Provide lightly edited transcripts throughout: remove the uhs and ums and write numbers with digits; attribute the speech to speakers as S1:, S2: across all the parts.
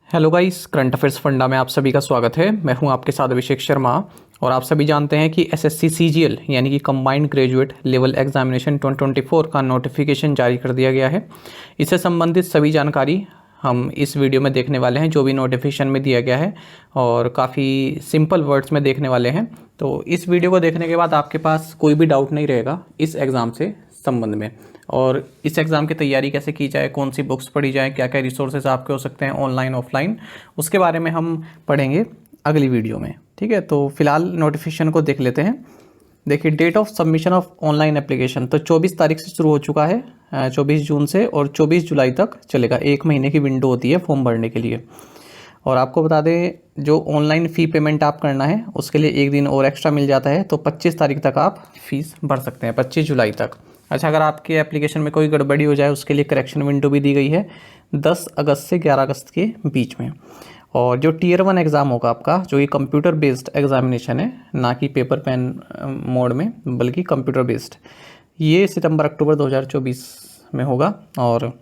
S1: Hello guys, current affairs funda में आप सभी का स्वागत है। मैं हूं आपके साथ अभिषेक शर्मा और आप सभी जानते हैं कि एसएससी सीजीएल यानी कि कंबाइंड ग्रेजुएट लेवल एग्जामिनेशन 2024 का नोटिफिकेशन जारी कर दिया गया है। इससे संबंधित सभी जानकारी हम इस वीडियो में देखने वाले हैं, जो भी नोटिफिकेशन में दिया गया है, और काफ़ी सिंपल वर्ड्स में देखने वाले हैं। तो इस वीडियो को देखने के बाद आपके पास कोई भी डाउट नहीं रहेगा इस एग्ज़ाम से संबंध में, और इस एग्ज़ाम की तैयारी कैसे की जाए, कौन सी बुक्स पढ़ी जाए, क्या क्या रिसोर्सेज आपके हो सकते हैं ऑनलाइन ऑफलाइन, उसके बारे में हम पढ़ेंगे अगली वीडियो में। ठीक है, तो फिलहाल नोटिफिकेशन को देख लेते हैं। देखिए, date of submission of online application तो 24 तारीख से शुरू हो चुका है, 24 जून से, और 24 जुलाई तक चलेगा। एक महीने की विंडो होती है फॉर्म भरने के लिए। और आपको बता दें, जो ऑनलाइन फ़ी पेमेंट आप करना है उसके लिए एक दिन और एक्स्ट्रा मिल जाता है, तो 25 तारीख तक आप फीस भर सकते हैं, 25 जुलाई तक। अच्छा, अगर आपके एप्लीकेशन में कोई गड़बड़ी हो जाए उसके लिए करेक्शन विंडो भी दी गई है 10 अगस्त से 11 अगस्त के बीच में। और जो टियर 1 एग्ज़ाम होगा आपका, जो ये कंप्यूटर बेस्ड एग्जामिनेशन है, ना कि पेपर पेन मोड में बल्कि कंप्यूटर बेस्ड, ये सितंबर अक्टूबर 2024 में होगा। और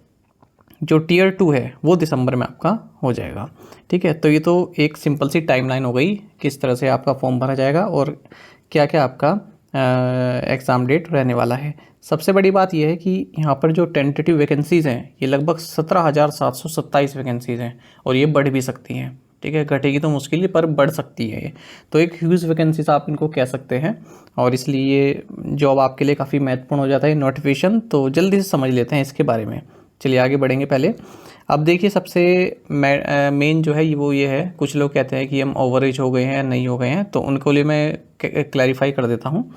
S1: जो टियर 2 है वो दिसंबर में आपका हो जाएगा। ठीक है, तो ये तो एक सिंपल सी टाइमलाइन हो गई, किस तरह से आपका फॉर्म भरा जाएगा और क्या क्या आपका एग्ज़ाम डेट रहने वाला है। सबसे बड़ी बात यह है कि यहाँ पर जो टेंटेटिव वैकेंसीज़ हैं ये लगभग 17,727 वैकेंसीज़ हैं, और ये बढ़ भी सकती हैं। ठीक है, घटेगी तो मुश्किल ही, पर बढ़ सकती है ये। तो एक ह्यूज वैकेंसीज आप इनको कह सकते हैं, और इसलिए ये जॉब आपके लिए काफ़ी महत्वपूर्ण हो जाता है नोटिफिकेशन। तो जल्दी से समझ लेते हैं इसके बारे में। चलिए आगे बढ़ेंगे। पहले अब देखिए, सबसे मेन जो है वो ये है, कुछ लोग कहते हैं कि हम ओवर एज हो गए हैं, नहीं हो गए हैं, तो उनको लिए मैं क्लैरिफाई कर देता हूँ।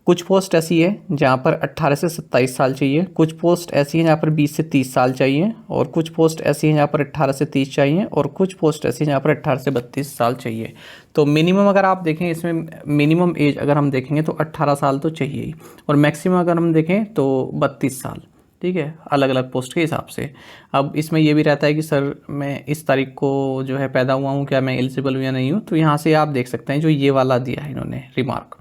S1: कुछ पोस्ट ऐसी है जहाँ पर 18 से 27 साल चाहिए, कुछ पोस्ट ऐसी हैं जहाँ पर 20 से 30 साल चाहिए, और कुछ पोस्ट ऐसी हैं जहाँ पर 18 से 30 चाहिए, और कुछ पोस्ट ऐसी हैं जहाँ पर 18 से 32 साल चाहिए। तो मिनिमम अगर आप देखें, इसमें मिनिमम एज अगर हम देखेंगे तो 18 साल तो चाहिए ही, और मैक्सिमम अगर हम देखें तो 32 साल। ठीक है, अलग अलग पोस्ट के हिसाब से। अब इसमें यह भी रहता है कि सर मैं इस तारीख को जो है पैदा हुआ हूँ, क्या मैं एलिजिबल हूँ या नहीं हूँ, तो यहाँ से आप देख सकते हैं जो ये वाला दिया है इन्होंने रिमार्क।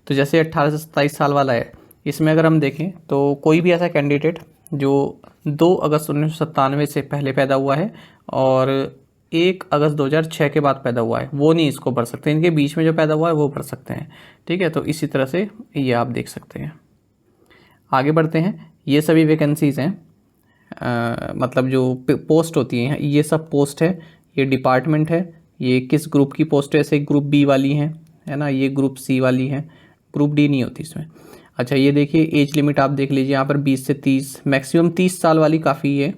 S1: तो जैसे 18 से 27 साल वाला है, इसमें अगर हम देखें तो कोई भी ऐसा कैंडिडेट जो 2 अगस्त 1997 से पहले पैदा हुआ है और 1 अगस्त 2006 के बाद पैदा हुआ है, वो नहीं इसको भर सकते। इनके बीच में जो पैदा हुआ है वो भर सकते हैं। ठीक है, तो इसी तरह से ये आप देख सकते हैं। आगे बढ़ते हैं। ये सभी वैकेंसीज़ हैं, मतलब जो पोस्ट होती हैं, ये सब पोस्ट है, ये डिपार्टमेंट है, ये किस ग्रुप की पोस्ट है। ऐसे ग्रुप बी वाली हैं, है ना, ये ग्रुप सी वाली है, ग्रुप डी नहीं होती इसमें। अच्छा, ये देखिए एज लिमिट आप देख लीजिए, यहाँ पर 20 से 30, मैक्सिमम 30 साल वाली काफ़ी है,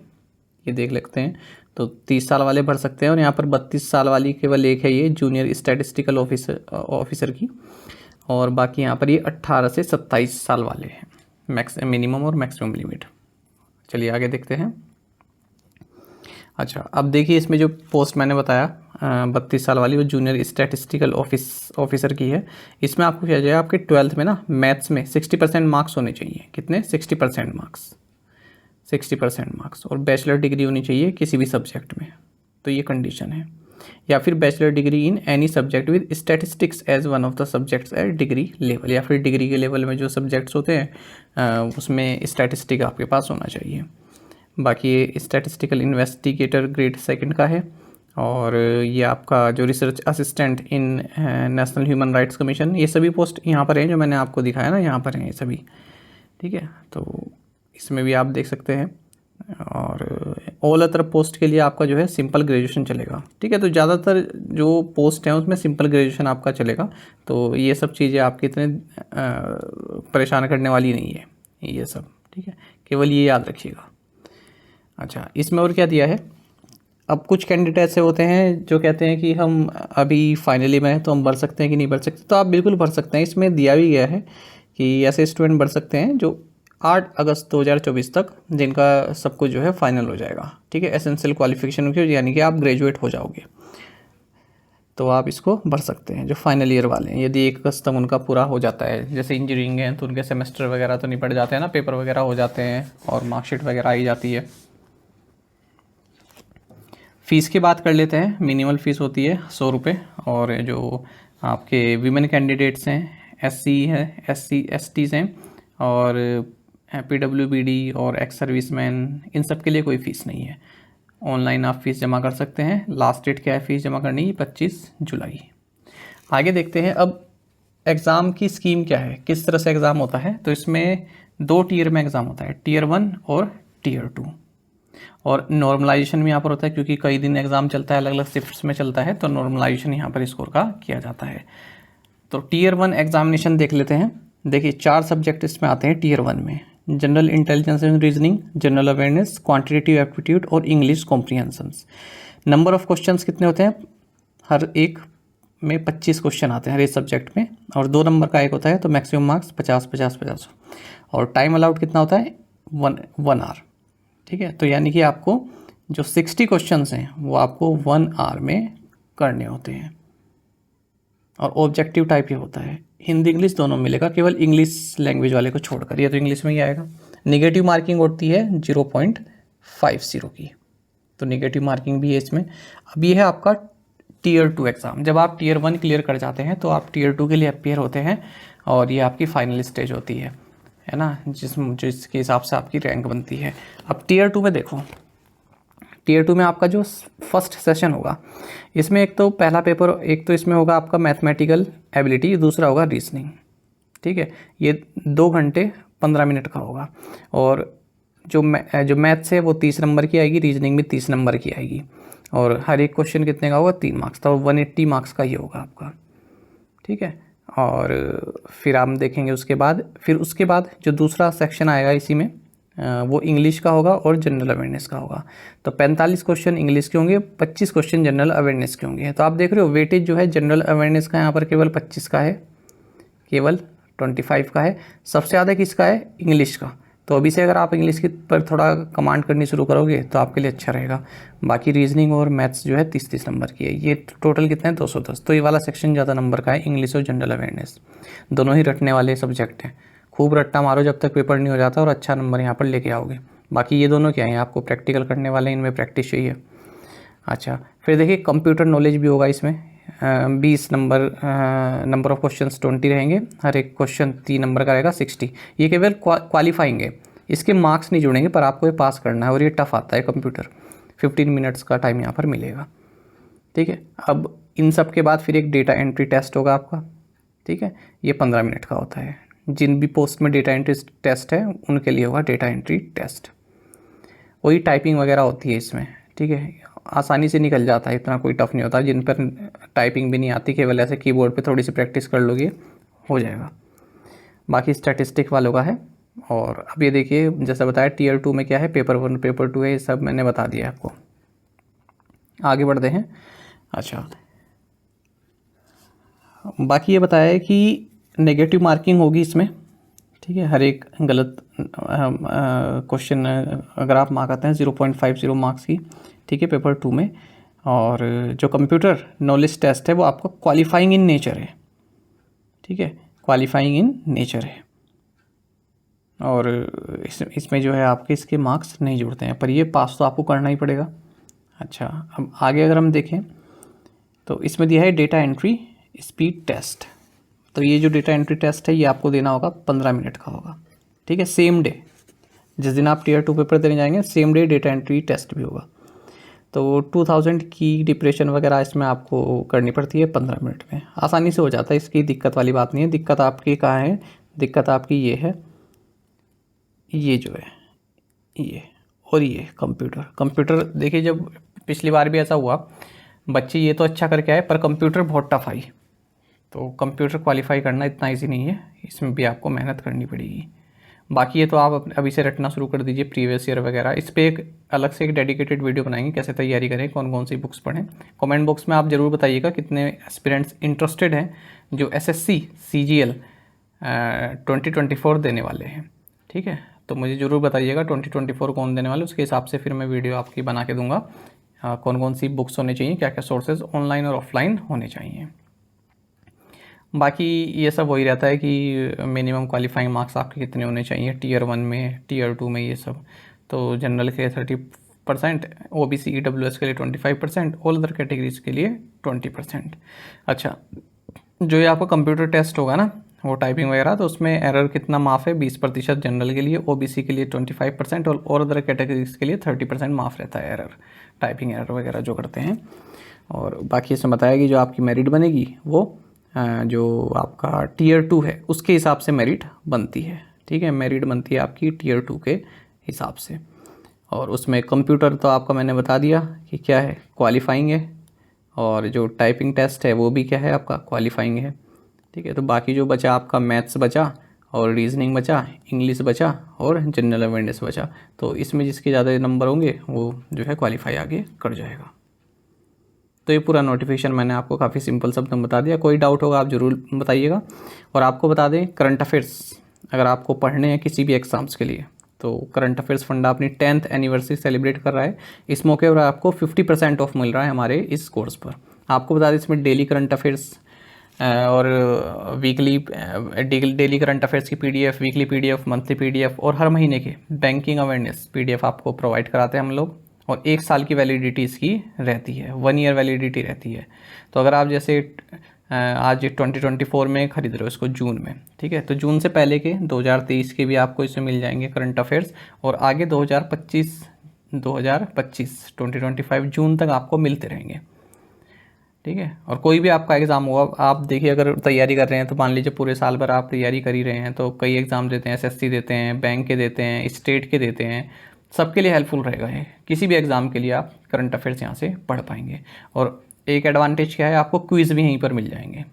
S1: ये देख लेते हैं। तो 30 साल वाले भर सकते हैं, और यहाँ पर 32 साल वाली केवल एक है, ये जूनियर स्टैटिस्टिकल ऑफिसर की, और बाकी यहाँ पर ये 18 से 27 साल वाले हैं, मिनिमम और मैक्सिमम लिमिट। चलिए आगे देखते हैं। अच्छा, अब देखिए इसमें जो पोस्ट मैंने बताया 32 साल वाली, वो जूनियर स्टैटिस्टिकल ऑफिसर की है। इसमें आपको क्या चाहिए, आपके 12th में ना मैथ्स में 60% मार्क्स होने चाहिए। कितने? 60% मार्क्स, 60% मार्क्स, और बैचलर डिग्री होनी चाहिए किसी भी सब्जेक्ट में, तो ये कंडीशन है। या फिर bachelor degree in any subject with statistics as one of the subjects at degree level, या फिर डिग्री के लेवल में जो सब्जेक्ट्स होते हैं उसमें स्टैटिस्टिक आपके पास होना चाहिए। बाकी ये स्टैटिस्टिकल इन्वेस्टिगेटर ग्रेड 2 का है, और ये आपका जो research assistant in national human rights commission, ये सभी पोस्ट यहाँ पर हैं जो मैंने आपको दिखाया ना, यहाँ पर हैं ये सभी। ठीक है, तो इसमें भी आप देख सकते हैं। और ऑल अदर पोस्ट के लिए आपका जो है सिंपल ग्रेजुएशन चलेगा। ठीक है, तो ज़्यादातर जो पोस्ट हैं उसमें सिंपल ग्रेजुएशन आपका चलेगा, तो ये सब चीज़ें आपकी इतने परेशान करने वाली नहीं है ये सब। ठीक है, केवल ये याद रखिएगा। अच्छा, इसमें और क्या दिया है। अब कुछ कैंडिडेट ऐसे होते हैं जो कहते हैं कि हम अभी फाइनली में हैं तो हम भर सकते हैं कि नहीं भर सकते, तो आप बिल्कुल भर सकते हैं। इसमें दिया भी गया है कि ऐसे स्टूडेंट भर सकते हैं जो 8 अगस्त 2024 तक जिनका सब कुछ जो है फाइनल हो जाएगा। ठीक है, एसेंशियल क्वालिफिकेशन की, यानी कि आप ग्रेजुएट हो जाओगे, तो आप इसको भर सकते हैं। जो फाइनल ईयर वाले हैं, यदि 1 अगस्त तक उनका पूरा हो जाता है, जैसे इंजीनियरिंग है तो उनके सेमेस्टर वगैरह तो निपट जाते हैं ना, पेपर वगैरह हो जाते हैं और मार्कशीट वगैरह आई जाती है। फ़ीस की बात कर लेते हैं। मिनिमल फ़ीस होती है 100 रुपये, और जो आपके वीमेन कैंडिडेट्स हैं, SC है, SC STs हैं, और PWBD और एक्स सर्विसमैन, इन सब के लिए कोई फ़ीस नहीं है। ऑनलाइन आप फीस जमा कर सकते हैं। लास्ट डेट क्या है फीस जमा करने की? 25 जुलाई। आगे देखते हैं अब एग्ज़ाम की स्कीम क्या है, किस तरह से एग्ज़ाम होता है। तो इसमें 2 टीयर में एग्ज़ाम होता है, टीयर 1 और टीयर 2। और नॉर्मलाइजेशन भी यहाँ पर होता है, क्योंकि कई दिन एग्ज़ाम चलता है, अलग अलग शिफ्ट्स में चलता है, तो नॉर्मलाइजेशन यहाँ पर स्कोर का किया जाता है। तो टीयर 1 एग्जामिनेशन देख लेते हैं। देखिए 4 सब्जेक्ट इसमें आते हैं टीयर 1 में, general intelligence and reasoning, general awareness, quantitative aptitude और English comprehensions. Number of questions कितने होते हैं? हर एक में 25 क्वेश्चन आते हैं हर एक सब्जेक्ट में, और 2 नंबर का एक होता है, तो मैक्सिमम मार्क्स 50-50-50। और टाइम अलाउड कितना होता है? 1 आवर। ठीक है, तो यानी कि आपको जो 60 क्वेश्चंस हैं वो आपको 1 आवर में करने होते हैं। और ऑब्जेक्टिव टाइप ही होता है, हिंदी इंग्लिश दोनों मिलेगा, केवल इंग्लिश लैंग्वेज वाले को छोड़कर, ये तो इंग्लिश में ही आएगा। नेगेटिव मार्किंग होती है 0.50 की, तो नेगेटिव मार्किंग भी है इसमें। अब ये है आपका टीयर 2 एग्ज़ाम। जब आप टीयर 1 क्लियर कर जाते हैं तो आप टीयर 2 के लिए अपियर होते हैं, और ये आपकी फाइनल स्टेज होती है ना, जिसके हिसाब से आपकी रैंक बनती है। अब टीयर 2 में देखो, टीयर 2 में आपका जो फर्स्ट सेशन होगा, इसमें एक तो पहला पेपर, एक तो इसमें होगा आपका मैथमेटिकल एबिलिटी, दूसरा होगा रीजनिंग। ठीक है, ये 2 घंटे 15 मिनट का होगा। और जो मैथ्स है वो 30 नंबर की आएगी, रीजनिंग भी 30 नंबर की आएगी। और हर एक क्वेश्चन कितने का होगा? 3 मार्क्स, तो 180 मार्क्स का ये होगा आपका। ठीक है, और फिर हम देखेंगे उसके बाद जो दूसरा सेक्शन आएगा इसी में, वो इंग्लिश का होगा और जनरल अवेयरनेस का होगा। तो 45 क्वेश्चन इंग्लिश के होंगे, 25 क्वेश्चन जनरल अवेयरनेस के होंगे। तो आप देख रहे हो वेटेज जो है जनरल अवेयरनेस का यहाँ पर केवल 25 का है, केवल 25 का है। सबसे ज़्यादा किसका है? इंग्लिश का। तो अभी से अगर आप इंग्लिश की पर थोड़ा कमांड करनी शुरू करोगे तो आपके लिए अच्छा रहेगा। बाकी रीजनिंग और मैथ्स जो है 30-30 नंबर की है। ये टोटल कितने हैं? 210। तो ये वाला सेक्शन ज़्यादा नंबर का है, इंग्लिश और जनरल अवेयरनेस दोनों ही रटने वाले सब्जेक्ट हैं। खूब रट्टा मारो जब तक पेपर नहीं हो जाता, और अच्छा नंबर यहाँ पर लेके आओगे। बाकी ये दोनों क्या है, आपको प्रैक्टिकल करने वाले हैं, इनमें प्रैक्टिस चाहिए। अच्छा, फिर देखिए कंप्यूटर नॉलेज भी होगा इसमें। 20 नंबर ऑफ क्वेश्चंस 20 रहेंगे, हर एक क्वेश्चन 3 नंबर का रहेगा, 60। ये केवल क्वालिफाइंग है, इसके मार्क्स नहीं जुड़ेंगे, पर आपको ये पास करना है। और ये टफ आता है कंप्यूटर, 15 मिनट्स का टाइम यहाँ पर मिलेगा। ठीक है, अब इन सब के बाद फिर एक डेटा एंट्री टेस्ट होगा आपका। ठीक है, ये 15 मिनट का होता है। जिन भी पोस्ट में डेटा एंट्री टेस्ट है उनके लिए होगा डेटा एंट्री टेस्ट। वही टाइपिंग वगैरह होती है इसमें। ठीक है, आसानी से निकल जाता है, इतना कोई टफ नहीं होता। जिन पर टाइपिंग भी नहीं आती, केवल ऐसे कीबोर्ड पे थोड़ी सी प्रैक्टिस कर लोगे हो जाएगा। बाकी स्टैटिस्टिक वालों का है। और अब ये देखिए, जैसा बताया टीयर 2 में क्या है, पेपर 1 पेपर 2 है, ये सब मैंने बता दिया आपको। आगे बढ़ते हैं। अच्छा, बाकी ये बताया है कि नेगेटिव मार्किंग होगी इसमें। ठीक है, हर एक गलत क्वेश्चन अगर आप मार्क आते हैं 0.50 मार्क्स की। ठीक है, पेपर 2 में। और जो कंप्यूटर नॉलेज टेस्ट है वो आपका क्वालिफाइंग इन नेचर है। ठीक है, क्वालिफाइंग इन नेचर है। और इसमें जो है आपके इसके मार्क्स नहीं जुड़ते हैं, पर ये पास तो आपको करना ही पड़ेगा। अच्छा, अब आगे अगर हम देखें तो इसमें दिया है डेटा एंट्री स्पीड टेस्ट। तो ये जो डेटा एंट्री टेस्ट है ये आपको देना होगा, 15 मिनट का होगा। ठीक है, सेम डे, जिस दिन आप टीयर 2 पेपर देने जाएंगे same day data entry test भी होगा। तो 2000 की डिप्रेशन वगैरह इसमें आपको करनी पड़ती है 15 मिनट में, आसानी से हो जाता है, इसकी दिक्कत वाली बात नहीं है। दिक्कत आपकी कहाँ है? दिक्कत आपकी ये है, ये जो है ये, और ये कंप्यूटर देखिए, जब पिछली बार भी ऐसा हुआ, बच्चे ये तो अच्छा करके आए पर कंप्यूटर बहुत टफ आई। तो कंप्यूटर क्वालिफाई करना इतना ईजी नहीं है, इसमें भी आपको मेहनत करनी पड़ेगी। बाकी ये तो आप अभी से रटना शुरू कर दीजिए, प्रीवियस ईयर वगैरह। इस पर एक अलग से एक डेडिकेटेड वीडियो बनाएंगे, कैसे तैयारी करें, कौन कौन सी बुक्स पढ़ें। कमेंट बॉक्स में आप ज़रूर बताइएगा कितने एस्पिरेंट्स इंटरेस्टेड हैं जो SSC CGL 2024 देने वाले हैं। ठीक है, तो मुझे ज़रूर बताइएगा 2024 कौन देने वाले, उसके हिसाब से फिर मैं वीडियो आपकी बना के दूंगा। कौन कौन सी बुक्स होनी चाहिए, क्या क्या सोर्सेज ऑनलाइन और ऑफलाइन होने चाहिए। बाकी ये सब वही रहता है कि मिनिमम क्वालिफाइंग मार्क्स आपके कितने होने चाहिए टीयर 1 में, टीयर 2 में, ये सब। तो जनरल के 30%, OBC EWS के लिए 25%, ऑल अदर कैटेगरीज के लिए 20%। अच्छा, जो ये आपका कंप्यूटर टेस्ट होगा ना, वो टाइपिंग वगैरह, तो उसमें एरर कितना माफ़ है, 20% जनरल के लिए, ओबीसी के लिए 25% और अदर कैटेगरीज के लिए 30% माफ़ रहता है एरर, टाइपिंग एरर वगैरह जो करते हैं। और बाकी इसमें बताया कि जो आपकी मेरिट बनेगी वो जो आपका टीयर 2 है उसके हिसाब से मेरिट बनती है। ठीक है, मेरिट बनती है आपकी टीयर 2 के हिसाब से। और उसमें कंप्यूटर तो आपका मैंने बता दिया कि क्या है, क्वालिफाइंग है, और जो टाइपिंग टेस्ट है वो भी क्या है आपका क्वालिफाइंग है। ठीक है, तो बाकी जो बचा आपका मैथ्स बचा और रीजनिंग बचा, इंग्लिश बचा और जनरल अवेयरनेस बचा। तो इसमें जिसके ज़्यादा नंबर होंगे वो जो है क्वालिफाई आगे कर जाएगा। तो ये पूरा नोटिफिकेशन मैंने आपको काफ़ी सिंपल शब्द में बता दिया। कोई डाउट होगा आप ज़रूर बताइएगा। और आपको बता दें, करंट अफेयर्स अगर आपको पढ़ने हैं किसी भी एग्ज़ाम्स के लिए, तो करंट अफेयर्स फंडा अपनी 10th एनिवर्सरी सेलिब्रेट कर रहा है। इस मौके पर आपको 50% ऑफ मिल रहा है हमारे इस कोर्स पर। आपको बता दें, इसमें डेली करंट अफेयर्स और वीकली डेली करंट अफेयर्स की PDF, weekly PDF, monthly PDF और हर महीने के बैंकिंग अवेयरनेस पीडीएफ आपको प्रोवाइड कराते हैं हम लोग। और 1 साल की वैलिडिटी इसकी रहती है, 1 ईयर वैलिडिटी रहती है। तो अगर आप जैसे आज 2024 में खरीद रहे हो इसको जून में, ठीक है, तो जून से पहले के 2023 के भी आपको इसमें मिल जाएंगे करंट अफेयर्स, और आगे 2025 जून तक आपको मिलते रहेंगे। ठीक है, और कोई भी आपका एग्ज़ाम होगा, आप देखिए अगर तैयारी कर रहे हैं तो मान लीजिए पूरे साल भर आप तैयारी कर ही रहे हैं, तो कई एग्ज़ाम देते हैं, एसएससी देते हैं, बैंक के देते हैं, स्टेट के देते हैं, सबके लिए हेल्पफुल रहेगा ये। किसी भी एग्ज़ाम के लिए आप करंट अफेयर्स यहाँ से पढ़ पाएंगे। और एक एडवांटेज क्या है, आपको क्विज़ भी यहीं पर मिल जाएंगे।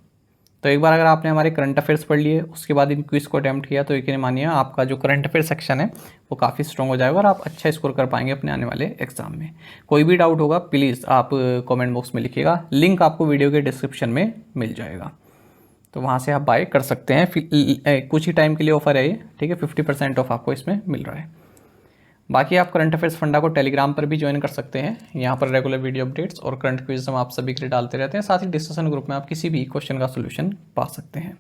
S1: तो एक बार अगर आपने हमारे करंट अफेयर्स पढ़ लिए, उसके बाद इन क्विज़ को अटैम्प्ट किया, तो यकीन मानिए आपका जो करंट अफेयर सेक्शन है वो काफ़ी स्ट्रॉन्ग हो जाएगा और आप अच्छा स्कोर कर पाएंगे अपने आने वाले एग्जाम में। कोई भी डाउट होगा प्लीज़ आप कमेंट बॉक्स में लिखिएगा, लिंक आपको वीडियो के डिस्क्रिप्शन में मिल जाएगा, तो वहाँ से आप बाय कर सकते हैं। कुछ ही टाइम के लिए ऑफर है ये, ठीक है, 50% ऑफ आपको इसमें मिल रहा है। बाकी आप करंट अफेयर्स फंडा को टेलीग्राम पर भी ज्वाइन कर सकते हैं। यहाँ पर रेगुलर वीडियो अपडेट्स और करंट क्विज हम आप सभी के लिए डालते रहते हैं। साथ ही डिस्कशन ग्रुप में आप किसी भी क्वेश्चन का सोल्यूशन पा सकते हैं।